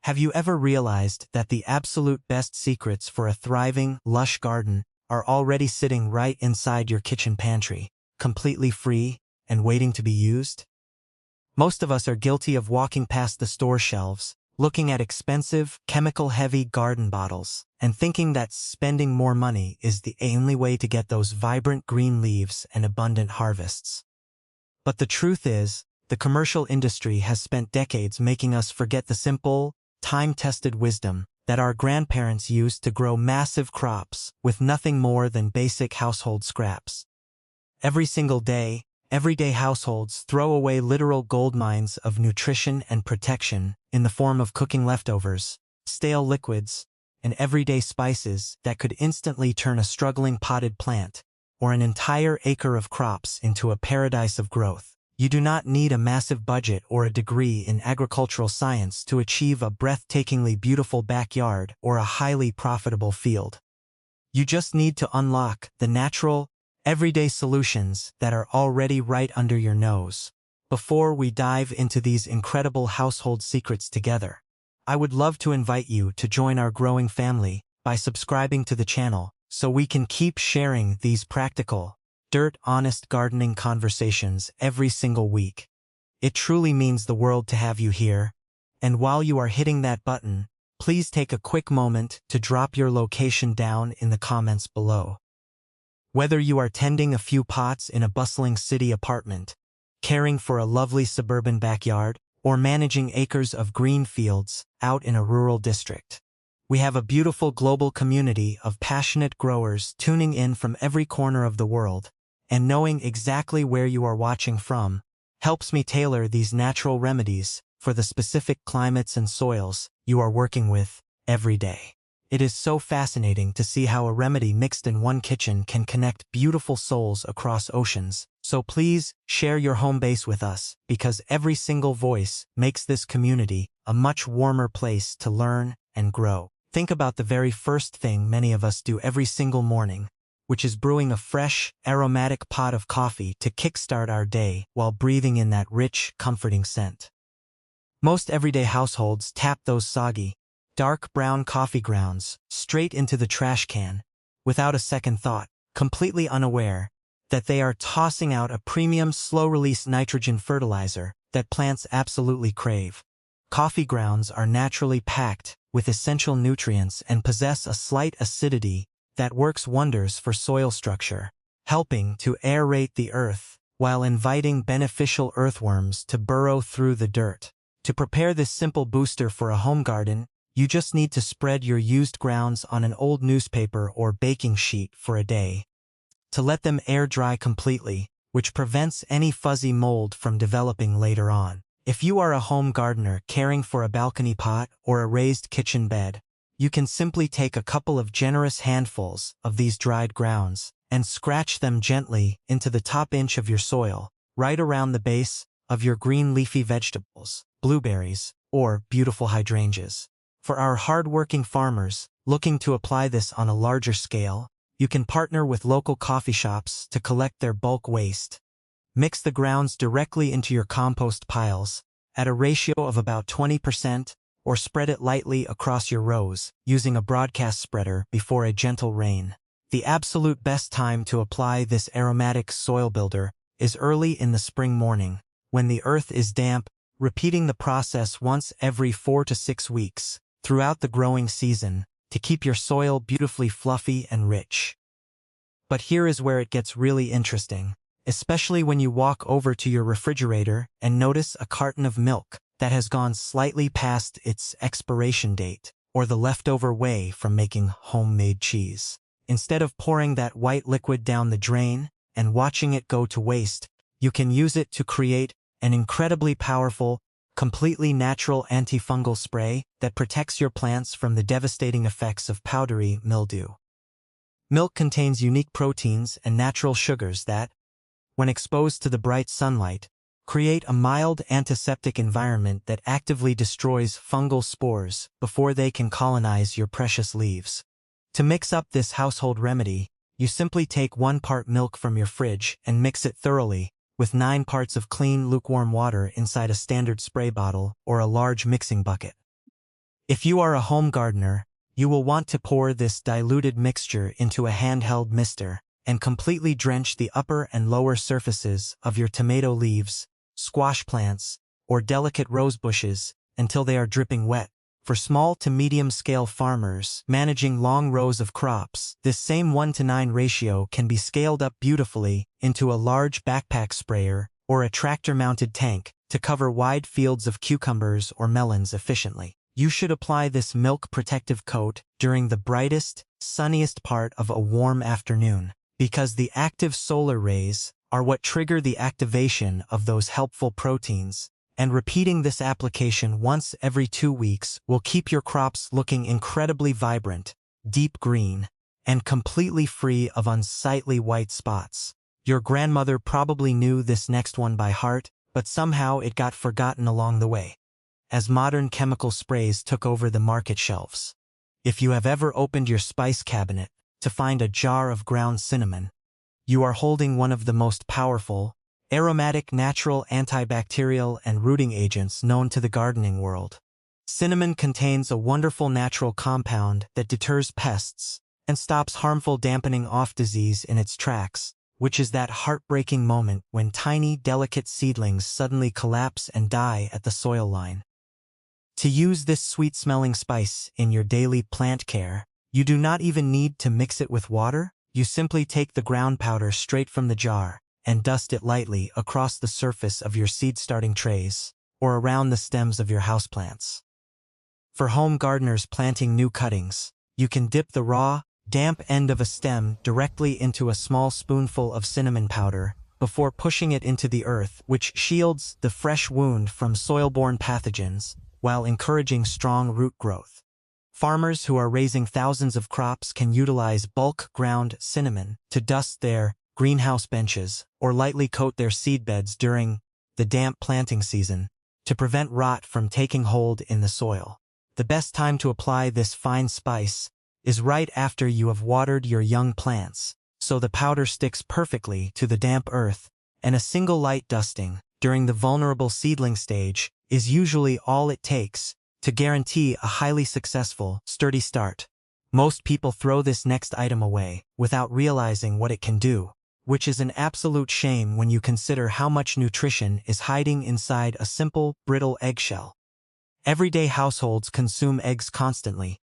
Have you ever realized that the absolute best secrets for a thriving, lush garden are already sitting right inside your kitchen pantry, completely free and waiting to be used? Most of us are guilty of walking past the store shelves, looking at expensive, chemical-heavy garden bottles, and thinking that spending more money is the only way to get those vibrant green leaves and abundant harvests. But the truth is, the commercial industry has spent decades making us forget the simple, time-tested wisdom that our grandparents used to grow massive crops with nothing more than basic household scraps. Every single day, everyday households throw away literal gold mines of nutrition and protection in the form of cooking leftovers, stale liquids, and everyday spices that could instantly turn a struggling potted plant or an entire acre of crops into a paradise of growth. You do not need a massive budget or a degree in agricultural science to achieve a breathtakingly beautiful backyard or a highly profitable field. You just need to unlock the natural, everyday solutions that are already right under your nose. Before we dive into these incredible household secrets together, I would love to invite you to join our growing family by subscribing to the channel so we can keep sharing these practical, dirt-honest gardening conversations every single week. It truly means the world to have you here, and while you are hitting that button, please take a quick moment to drop your location down in the comments below. Whether you are tending a few pots in a bustling city apartment, caring for a lovely suburban backyard, or managing acres of green fields out in a rural district, we have a beautiful global community of passionate growers tuning in from every corner of the world, and knowing exactly where you are watching from helps me tailor these natural remedies for the specific climates and soils you are working with every day. It is so fascinating to see how a remedy mixed in one kitchen can connect beautiful souls across oceans. So please share your home base with us, because every single voice makes this community a much warmer place to learn and grow. Think about the very first thing many of us do every single morning, which is brewing a fresh, aromatic pot of coffee to kickstart our day while breathing in that rich, comforting scent. Most everyday households tap those soggy, dark brown coffee grounds straight into the trash can, without a second thought, completely unaware that they are tossing out a premium slow-release nitrogen fertilizer that plants absolutely crave. Coffee grounds are naturally packed with essential nutrients and possess a slight acidity that works wonders for soil structure, helping to aerate the earth while inviting beneficial earthworms to burrow through the dirt. To prepare this simple booster for a home garden, you just need to spread your used grounds on an old newspaper or baking sheet for a day to let them air dry completely, which prevents any fuzzy mold from developing later on. If you are a home gardener caring for a balcony pot or a raised kitchen bed, you can simply take a couple of generous handfuls of these dried grounds and scratch them gently into the top inch of your soil, right around the base of your green leafy vegetables, blueberries, or beautiful hydrangeas. For our hard-working farmers looking to apply this on a larger scale, you can partner with local coffee shops to collect their bulk waste. Mix the grounds directly into your compost piles at a ratio of about 20%, or spread it lightly across your rows using a broadcast spreader before a gentle rain. The absolute best time to apply this aromatic soil builder is early in the spring morning, when the earth is damp, repeating the process once every 4 to 6 weeks throughout the growing season to keep your soil beautifully fluffy and rich. But here is where it gets really interesting, especially when you walk over to your refrigerator and notice a carton of milk that has gone slightly past its expiration date, or the leftover whey from making homemade cheese. Instead of pouring that white liquid down the drain and watching it go to waste, you can use it to create an incredibly powerful, completely natural antifungal spray that protects your plants from the devastating effects of powdery mildew. Milk contains unique proteins and natural sugars that, when exposed to the bright sunlight, create a mild antiseptic environment that actively destroys fungal spores before they can colonize your precious leaves. To mix up this household remedy, you simply take 1 part milk from your fridge and mix it thoroughly with 9 parts of clean, lukewarm water inside a standard spray bottle or a large mixing bucket. If you are a home gardener, you will want to pour this diluted mixture into a handheld mister and completely drench the upper and lower surfaces of your tomato leaves, squash plants, or delicate rose bushes until they are dripping wet. For small to medium-scale farmers managing long rows of crops, this same 1:9 ratio can be scaled up beautifully into a large backpack sprayer or a tractor-mounted tank to cover wide fields of cucumbers or melons efficiently. You should apply this milk protective coat during the brightest, sunniest part of a warm afternoon, because the active solar rays are what trigger the activation of those helpful proteins, and repeating this application once every 2 weeks will keep your crops looking incredibly vibrant, deep green, and completely free of unsightly white spots. Your grandmother probably knew this next one by heart, but somehow it got forgotten along the way, as modern chemical sprays took over the market shelves. If you have ever opened your spice cabinet to find a jar of ground cinnamon, you are holding one of the most powerful, aromatic natural antibacterial and rooting agents known to the gardening world. Cinnamon contains a wonderful natural compound that deters pests and stops harmful dampening off disease in its tracks, which is that heartbreaking moment when tiny, delicate seedlings suddenly collapse and die at the soil line. To use this sweet-smelling spice in your daily plant care, you do not even need to mix it with water. You simply take the ground powder straight from the jar and dust it lightly across the surface of your seed-starting trays or around the stems of your houseplants. For home gardeners planting new cuttings, you can dip the raw, damp end of a stem directly into a small spoonful of cinnamon powder before pushing it into the earth, which shields the fresh wound from soil-borne pathogens while encouraging strong root growth. Farmers who are raising thousands of crops can utilize bulk ground cinnamon to dust their greenhouse benches or lightly coat their seedbeds during the damp planting season to prevent rot from taking hold in the soil. The best time to apply this fine spice is right after you have watered your young plants, so the powder sticks perfectly to the damp earth, and a single light dusting during the vulnerable seedling stage is usually all it takes to guarantee a highly successful, sturdy start. Most people throw this next item away without realizing what it can do, which is an absolute shame when you consider how much nutrition is hiding inside a simple, brittle eggshell. Everyday households consume eggs constantly,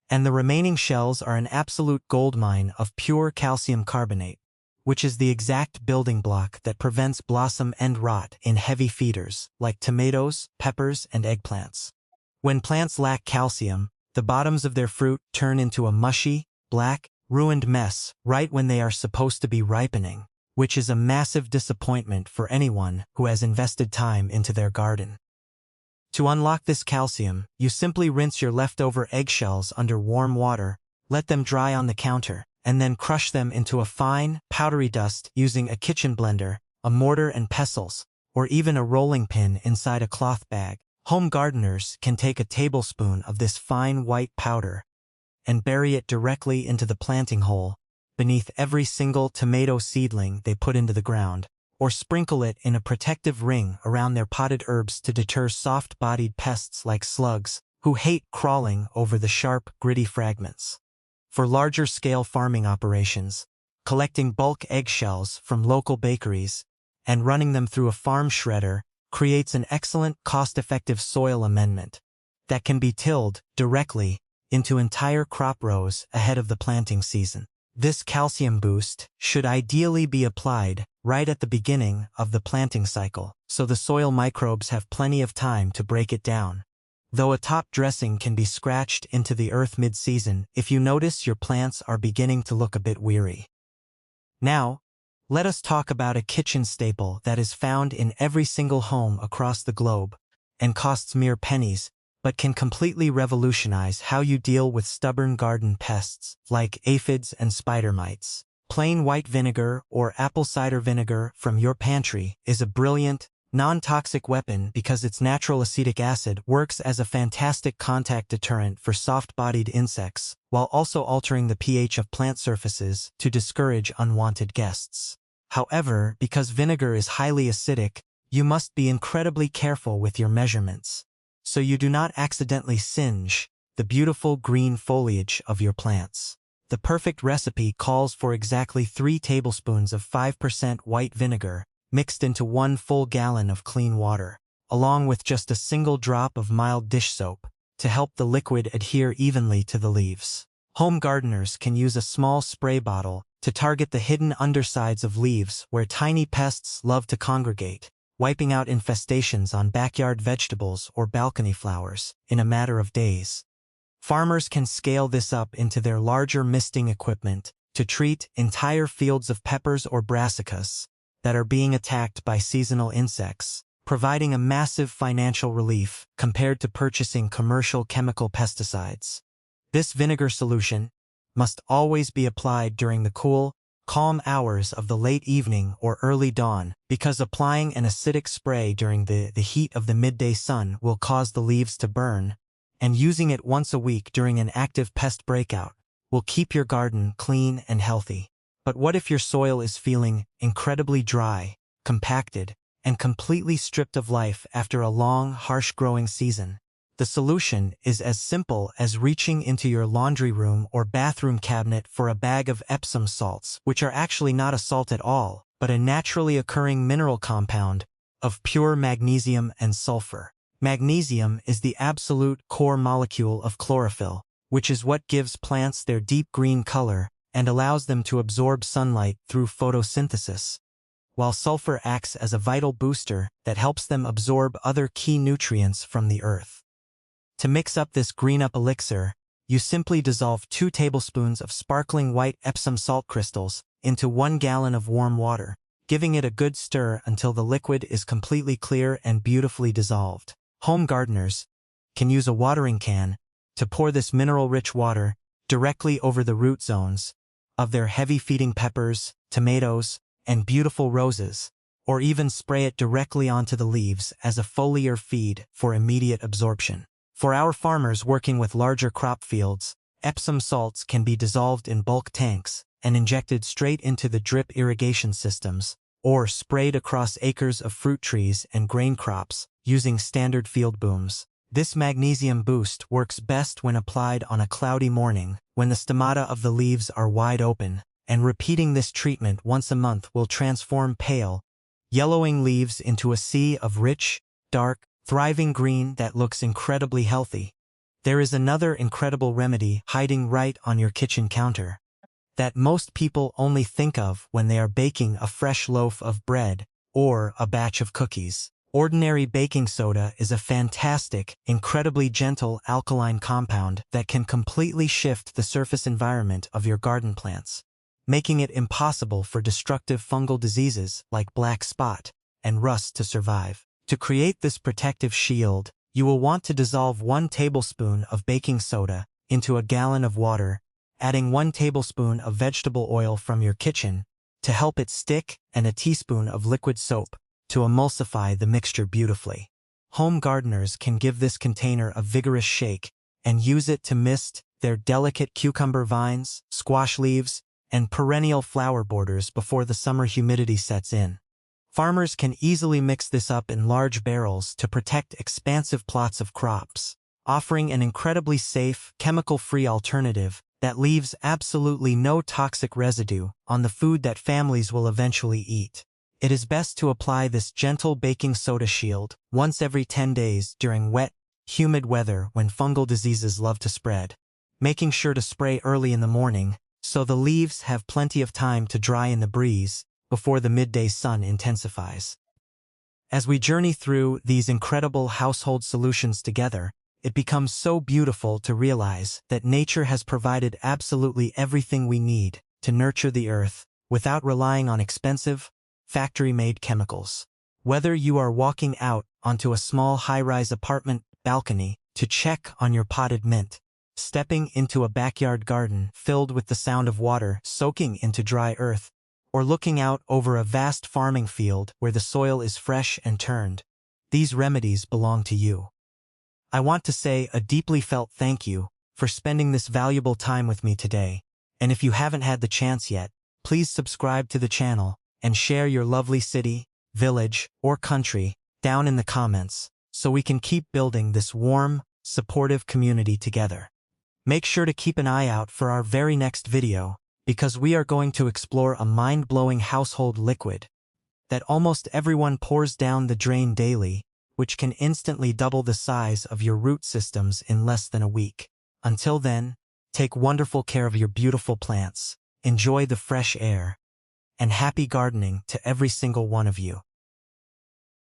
and the remaining shells are an absolute goldmine of pure calcium carbonate, which is the exact building block that prevents blossom end rot in heavy feeders like tomatoes, peppers, and eggplants. When plants lack calcium, the bottoms of their fruit turn into a mushy, black, ruined mess right when they are supposed to be ripening, which is a massive disappointment for anyone who has invested time into their garden. To unlock this calcium, you simply rinse your leftover eggshells under warm water, let them dry on the counter, and then crush them into a fine, powdery dust using a kitchen blender, a mortar and pestles, or even a rolling pin inside a cloth bag. Home gardeners can take a tablespoon of this fine white powder and bury it directly into the planting hole beneath every single tomato seedling they put into the ground, or sprinkle it in a protective ring around their potted herbs to deter soft-bodied pests like slugs who hate crawling over the sharp, gritty fragments. For larger-scale farming operations, collecting bulk eggshells from local bakeries and running them through a farm shredder creates an excellent, cost-effective soil amendment that can be tilled directly into entire crop rows ahead of the planting season. This calcium boost should ideally be applied right at the beginning of the planting cycle, so the soil microbes have plenty of time to break it down. Though a top dressing can be scratched into the earth mid-season if you notice your plants are beginning to look a bit weary. Now, let us talk about a kitchen staple that is found in every single home across the globe and costs mere pennies, but can completely revolutionize how you deal with stubborn garden pests like aphids and spider mites. Plain white vinegar or apple cider vinegar from your pantry is a brilliant, non-toxic weapon because its natural acetic acid works as a fantastic contact deterrent for soft-bodied insects, while also altering the pH of plant surfaces to discourage unwanted guests. However, because vinegar is highly acidic, you must be incredibly careful with your measurements. so you do not accidentally singe the beautiful green foliage of your plants. The perfect recipe calls for exactly 3 tablespoons of 5% white vinegar mixed into 1 full gallon of clean water, along with just a single drop of mild dish soap to help the liquid adhere evenly to the leaves. Home gardeners can use a small spray bottle to target the hidden undersides of leaves where tiny pests love to congregate, wiping out infestations on backyard vegetables or balcony flowers in a matter of days. Farmers can scale this up into their larger misting equipment to treat entire fields of peppers or brassicas that are being attacked by seasonal insects, providing a massive financial relief compared to purchasing commercial chemical pesticides. This vinegar solution must always be applied during the cool, calm hours of the late evening or early dawn, because applying an acidic spray during the heat of the midday sun will cause the leaves to burn, and using it once a week during an active pest breakout will keep your garden clean and healthy. But what if your soil is feeling incredibly dry, compacted, and completely stripped of life after a long, harsh growing season? The solution is as simple as reaching into your laundry room or bathroom cabinet for a bag of Epsom salts, which are actually not a salt at all, but a naturally occurring mineral compound of pure magnesium and sulfur. Magnesium is the absolute core molecule of chlorophyll, which is what gives plants their deep green color and allows them to absorb sunlight through photosynthesis, while sulfur acts as a vital booster that helps them absorb other key nutrients from the earth. To mix up this green-up elixir, you simply dissolve 2 tablespoons of sparkling white Epsom salt crystals into 1 gallon of warm water, giving it a good stir until the liquid is completely clear and beautifully dissolved. Home gardeners can use a watering can to pour this mineral-rich water directly over the root zones of their heavy-feeding peppers, tomatoes, and beautiful roses, or even spray it directly onto the leaves as a foliar feed for immediate absorption. For our farmers working with larger crop fields, Epsom salts can be dissolved in bulk tanks and injected straight into the drip irrigation systems, or sprayed across acres of fruit trees and grain crops using standard field booms. This magnesium boost works best when applied on a cloudy morning when the stomata of the leaves are wide open, and repeating this treatment once a month will transform pale, yellowing leaves into a sea of rich, dark, thriving green that looks incredibly healthy. There is another incredible remedy hiding right on your kitchen counter that most people only think of when they are baking a fresh loaf of bread or a batch of cookies. Ordinary baking soda is a fantastic, incredibly gentle alkaline compound that can completely shift the surface environment of your garden plants, making it impossible for destructive fungal diseases like black spot and rust to survive. To create this protective shield, you will want to dissolve 1 tablespoon of baking soda into a gallon of water, adding 1 tablespoon of vegetable oil from your kitchen to help it stick and a teaspoon of liquid soap to emulsify the mixture beautifully. Home gardeners can give this container a vigorous shake and use it to mist their delicate cucumber vines, squash leaves, and perennial flower borders before the summer humidity sets in. Farmers can easily mix this up in large barrels to protect expansive plots of crops, offering an incredibly safe, chemical-free alternative that leaves absolutely no toxic residue on the food that families will eventually eat. It is best to apply this gentle baking soda shield once every 10 days during wet, humid weather when fungal diseases love to spread, making sure to spray early in the morning so the leaves have plenty of time to dry in the breeze before the midday sun intensifies. As we journey through these incredible household solutions together, it becomes so beautiful to realize that nature has provided absolutely everything we need to nurture the earth without relying on expensive, factory-made chemicals. Whether you are walking out onto a small high-rise apartment balcony to check on your potted mint, stepping into a backyard garden filled with the sound of water soaking into dry earth, or looking out over a vast farming field where the soil is fresh and turned, these remedies belong to you. I want to say a deeply felt thank you for spending this valuable time with me today, and if you haven't had the chance yet, please subscribe to the channel and share your lovely city, village, or country down in the comments so we can keep building this warm, supportive community together. Make sure to keep an eye out for our very next video, because we are going to explore a mind-blowing household liquid that almost everyone pours down the drain daily, which can instantly double the size of your root systems in less than a week. Until then, take wonderful care of your beautiful plants, enjoy the fresh air, and happy gardening to every single one of you.